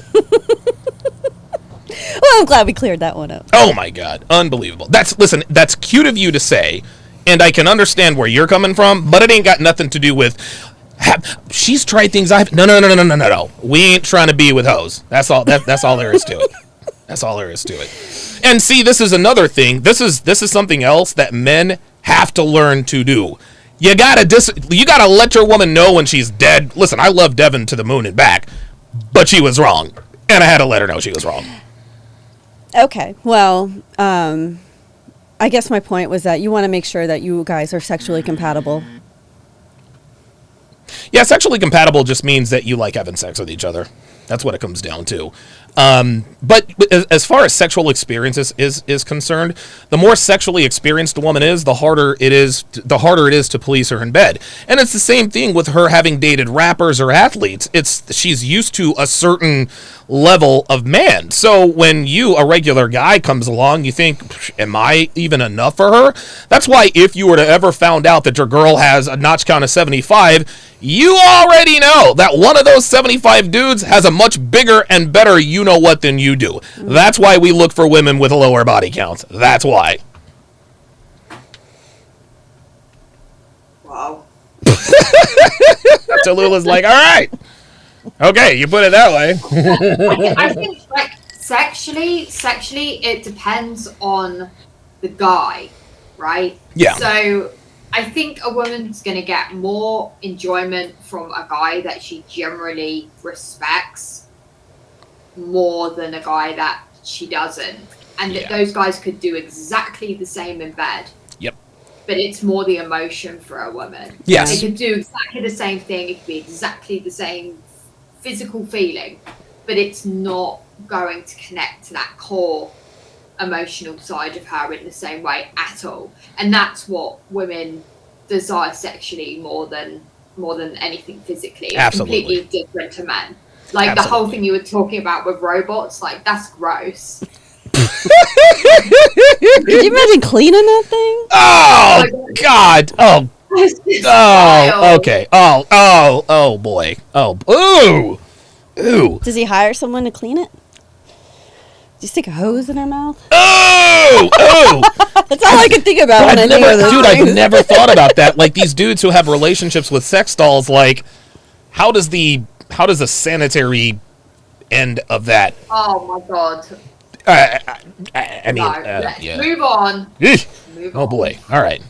Well, I'm glad we cleared that one up. Oh my God, unbelievable. That's cute of you to say, and I can understand where you're coming from, but it ain't got nothing to do with, she's tried things I've, no. We ain't trying to be with hoes. That's all there is to it. That's all there is to it. And see, this is another thing. This is something else that men have to learn to do. You gotta let your woman know when she's dead. Listen, I love Devon to the moon and back, but she was wrong, and I had to let her know she was wrong. Okay, well, I guess my point was that you want to make sure that you guys are sexually compatible. Yeah, sexually compatible just means that you like having sex with each other. That's what it comes down to. But as far as sexual experiences is concerned, the more sexually experienced a woman is, the harder it is to please her in bed. And it's the same thing with her having dated rappers or athletes. She's used to a certain level of man. So when a regular guy, comes along, you think, am I even enough for her? That's why if you were to ever found out that your girl has a notch count of 75, you already know that one of those 75 dudes has a much bigger and better you-know-what than you do. That's why we look for women with lower body counts. That's why. Wow. Tallulah's like, all right. Okay, you put it that way. I think like sexually, it depends on the guy, right? Yeah. So I think a woman's going to get more enjoyment from a guy that she generally respects more than a guy that she doesn't. And that those guys could do exactly the same in bed. Yep. But it's more the emotion for a woman. Yes. They could do exactly the same thing. It could be exactly the same physical feeling, but it's not going to connect to that core emotional side of her in the same way at all. And that's what women desire sexually more than anything physically. It's Absolutely. completely different to men. Like the whole Absolutely. thing you were talking about with robots, like that's gross. Could you imagine cleaning that thing? Oh God! Oh, It's just oh, wild. okay. Oh boy. Oh, ooh. Does he hire someone to clean it? Just stick a hose in her mouth? Oh. That's all I can think about when I think of this. I've never thought about that. Like these dudes who have relationships with sex dolls, like how does the sanitary end of that? Oh my god. I mean, No, let's yeah. move on. Eesh. Move Oh on. boy. All right.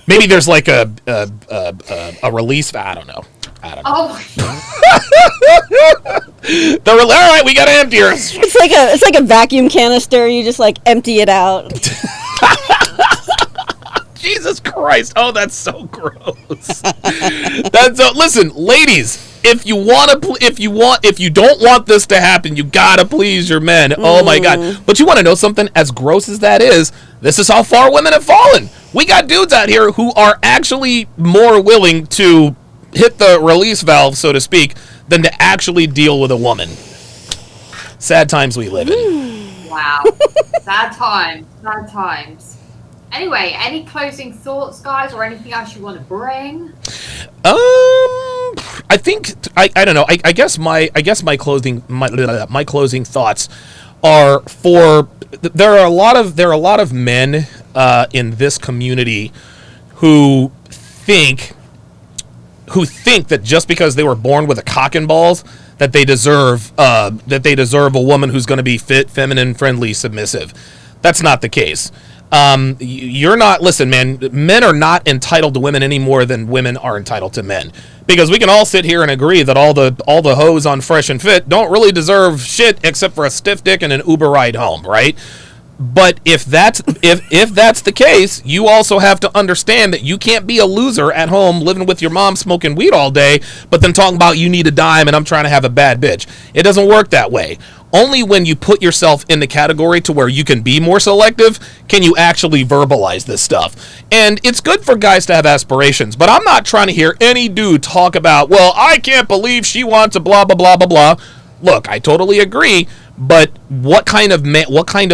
Maybe there's like a release. I don't know. Oh my god. All right, we got to empty her. It's like a vacuum canister. You just like empty it out. Jesus Christ! Oh, that's so gross. Listen, ladies. If you don't want this to happen, you gotta please your men. Oh my God! But you want to know something? As gross as that is, this is how far women have fallen. We got dudes out here who are actually more willing to hit the release valve, so to speak, than to actually deal with a woman. Sad times we live in. Wow. Sad times. Sad times. Anyway, any closing thoughts, guys, or anything else you want to bring? I think I don't know. I guess my closing thoughts are for there are a lot of men in this community who think that just because they were born with a cock and balls that they deserve a woman who's going to be fit, feminine, friendly, submissive. That's not the case. You're not. Listen, man. Men are not entitled to women any more than women are entitled to men. Because we can all sit here and agree that all the hoes on Fresh and Fit don't really deserve shit except for a stiff dick and an Uber ride home, right? But if that's the case, you also have to understand that you can't be a loser at home living with your mom smoking weed all day, but then talking about you need a dime and I'm trying to have a bad bitch. It doesn't work that way. Only when you put yourself in the category to where you can be more selective can you actually verbalize this stuff. And it's good for guys to have aspirations, but I'm not trying to hear any dude talk about, well, I can't believe she wants a blah, blah, blah, blah, blah. Look, I totally agree, but what kind of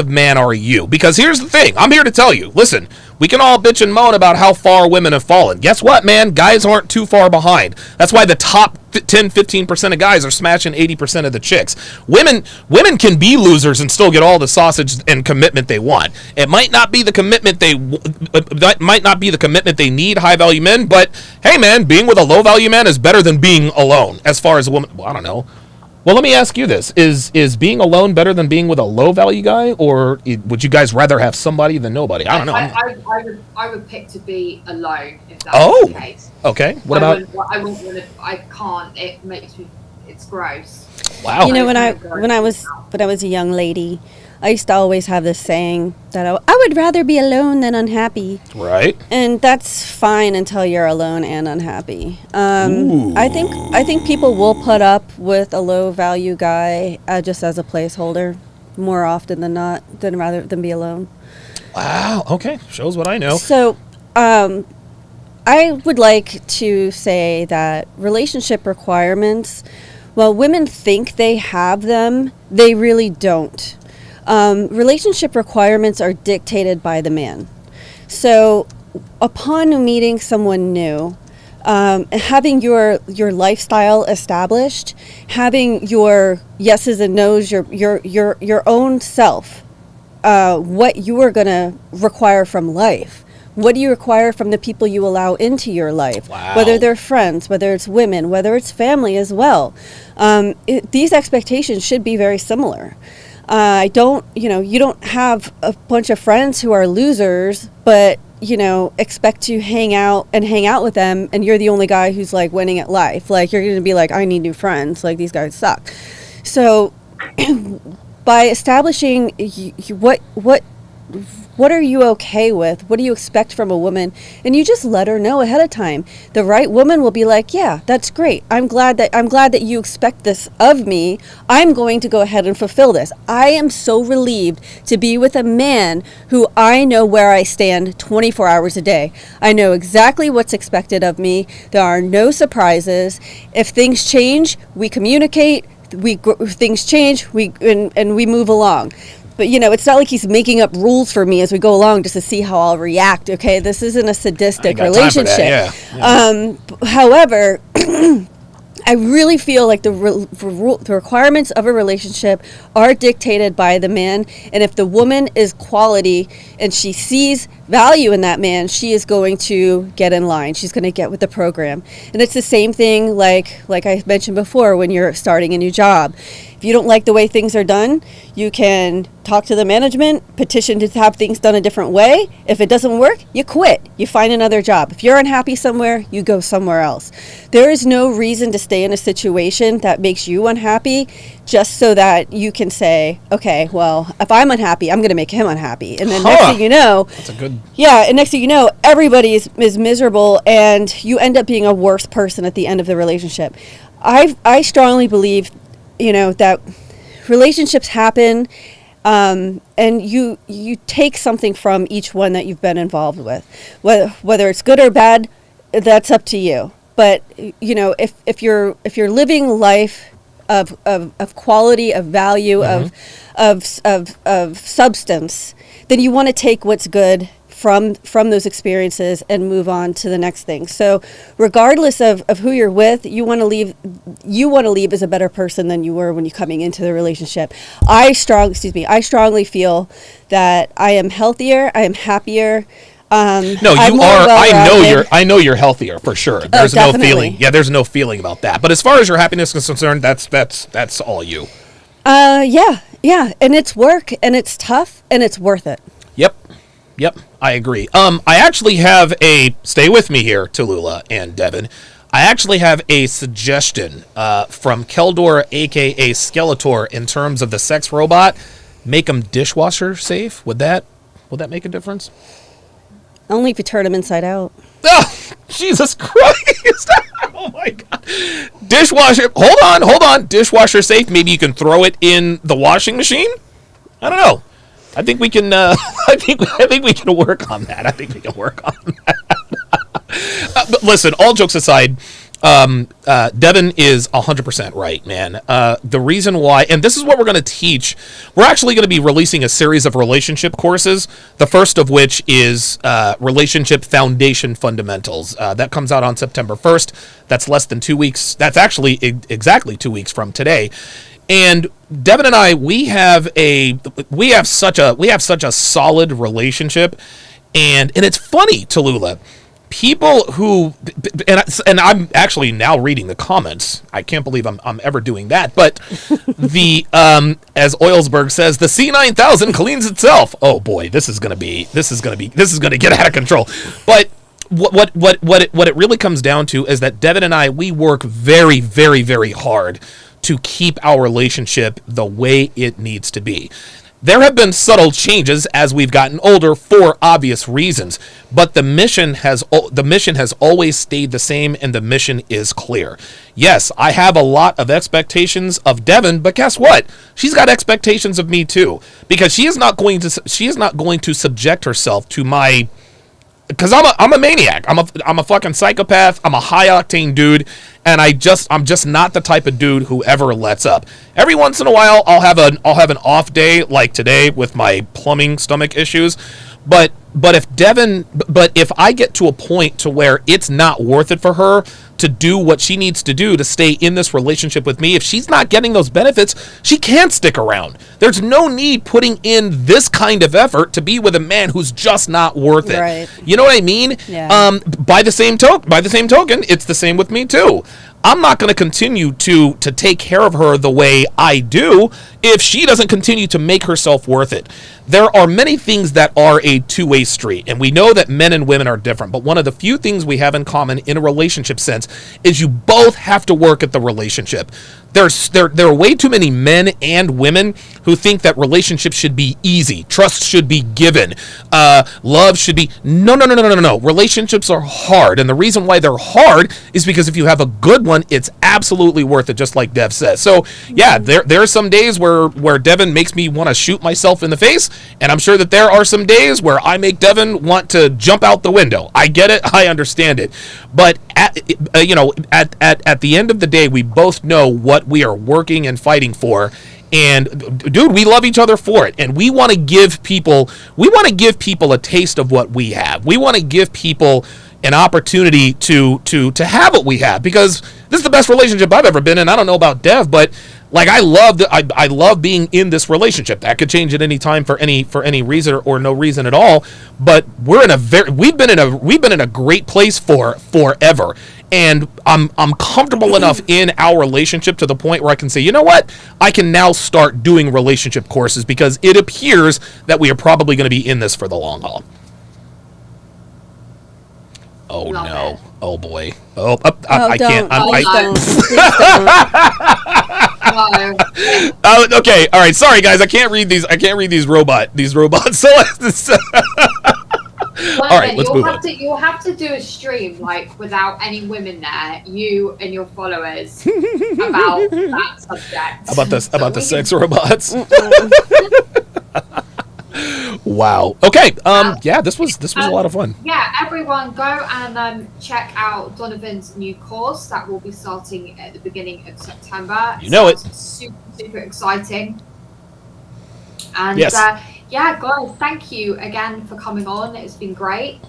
man are you? Because here's the thing. I'm here to tell you. Listen, we can all bitch and moan about how far women have fallen. Guess what, man? Guys aren't too far behind. That's why the top 10, 15% of guys are smashing 80% of the chicks. Women can be losers and still get all the sausage and commitment they want. It might not be the commitment they need, high value men, but hey, man, being with a low value man is better than being alone. As far as a woman, well, I don't know. Well, let me ask you this. Is being alone better than being with a low-value guy, or would you guys rather have somebody than nobody? I don't know. I would pick to be alone if that's the case. Okay. What about... I wouldn't want to... I can't. It makes me... It's gross. Wow. You know, when I was a young lady, I used to always have this saying that I would rather be alone than unhappy. Right. And that's fine until you're alone and unhappy. I think people will put up with a low value guy just as a placeholder more often than not, rather than be alone. Wow. Okay. Shows what I know. So, I would like to say that relationship requirements, while women think they have them, they really don't. Relationship requirements are dictated by the man. So upon meeting someone new, having your lifestyle established, having your yeses and nos, your own self, what you are going to require from life. What do you require from the people you allow into your life? Wow. Whether they're friends, whether it's women, whether it's family as well. These expectations should be very similar. You don't have a bunch of friends who are losers, but, expect to hang out with them, and you're the only guy who's, like, winning at life. Like, you're going to be like, I need new friends. Like, these guys suck. So, by establishing what What are you okay with? What do you expect from a woman? And you just let her know ahead of time. The right woman will be like, yeah, that's great. I'm glad that you expect this of me. I'm going to go ahead and fulfill this. I am so relieved to be with a man who I know where I stand 24 hours a day. I know exactly what's expected of me. There are no surprises. If things change, we communicate. Things change, and we move along. But, it's not like he's making up rules for me as we go along just to see how I'll react, okay? This isn't a sadistic relationship. Yeah. However, I really feel like the requirements of a relationship are dictated by the man. And if the woman is quality and she sees value in that man, she is going to get in line. She's going to get with the program. And it's the same thing like I mentioned before when you're starting a new job. If you don't like the way things are done, you can talk to the management, petition to have things done a different way. If it doesn't work, you quit. You find another job. If you're unhappy somewhere, you go somewhere else. There is no reason to stay in a situation that makes you unhappy just so that you can say, okay, well, if I'm unhappy, I'm going to make him unhappy. And then next thing you know, that's a good... Yeah, and next thing you know, everybody is miserable, and you end up being a worse person at the end of the relationship. I strongly believe that relationships happen, and you take something from each one that you've been involved with, whether it's good or bad, that's up to you. But if you're living life of quality, of value, of substance, then you want to take what's good from those experiences and move on to the next thing. So regardless of who you're with, you want to leave as a better person than you were when you're coming into the relationship. I strongly feel that I am healthier, I am happier. No, you are. I know you're healthier for sure. There's no feeling. Yeah, there's no feeling about that. But as far as your happiness is concerned, that's all you. Yeah, and it's work, and it's tough, and it's worth it. Yep, I agree. I actually have stay with me here, Tallulah and Devon. I actually have a suggestion from Keldor, a.k.a. Skeletor, in terms of the sex robot. Make him dishwasher safe. Would that make a difference? Only if you turn him inside out. Oh, Jesus Christ. Oh, my God. Dishwasher. Hold on. Dishwasher safe. Maybe you can throw it in the washing machine? I don't know. I think we can. I think we can work on that. But listen, all jokes aside, Devon is 100% right, man. The reason why, and this is what we're going to teach. We're actually going to be releasing a series of relationship courses. The first of which is Relationship Foundation Fundamentals. That comes out on September 1st. That's less than 2 weeks. That's actually exactly 2 weeks from today. And Devon and I, we have such a solid relationship, and it's funny, Tallulah. People who, and I'm actually now reading the comments. I can't believe I'm ever doing that. But the as Oilsberg says, the C9000 cleans itself. Oh boy, this is gonna get out of control. But what it really comes down to is that Devon and I, we work very, very, very hard to keep our relationship the way it needs to be. There have been subtle changes as we've gotten older for obvious reasons, but the mission has always stayed the same, and the mission is clear. Yes, I have a lot of expectations of Devon, but guess what? She's got expectations of me too, because she is not going to subject herself to my. Because I'm a maniac. I'm a fucking psychopath. I'm a high octane dude, and I'm just not the type of dude who ever lets up. Every once in a while, I'll have an off day like today with my plumbing stomach issues, but if I get to a point to where it's not worth it for her to do what she needs to do to stay in this relationship with me, if she's not getting those benefits, she can't stick around. There's no need putting in this kind of effort to be with a man who's just not worth it. Right. You know what I mean? Yeah. By the same token, it's the same with me too. I'm not going to continue to take care of her the way I do if she doesn't continue to make herself worth it. There are many things that are a two-way street, and we know that men and women are different, but one of the few things we have in common in a relationship sense is you both have to work at the relationship. there are way too many men and women who think that relationships should be easy, trust should be given, love should be no. Relationships are hard, and the reason why they're hard is because if you have a good one, it's absolutely worth it, just like Dev says. So yeah, there are some days where Devon makes me want to shoot myself in the face, and I'm sure that there are some days where I make Devon want to jump out the window. I get it, I understand it, but at the end of the day, we both know what we are working and fighting for. And dude, we love each other for it, and we want to give people a taste of what we have. We want to give people an opportunity to have what we have, because this is the best relationship I've ever been in. I don't know about Dev, but like I love being in this relationship. That could change at any time for any reason or no reason at all. But we've been in a great place for forever. And I'm comfortable enough in our relationship to the point where I can say, you know what? I can now start doing relationship courses, because it appears that we are probably going to be in this for the long haul. Oh Love no! it. Oh boy! I can't. Okay. All right. Sorry, guys. I can't read these robots. So. All right, let's move on. You'll have to do a stream like without any women there, you and your followers, about that subject. About the sex robots. Wow. Okay. Yeah, this was a lot of fun. Yeah, everyone go and check out Donovan's new course that will be starting at the beginning of September. You know it. Super exciting. And yes. yeah, guys, thank you again for coming on. It's been great.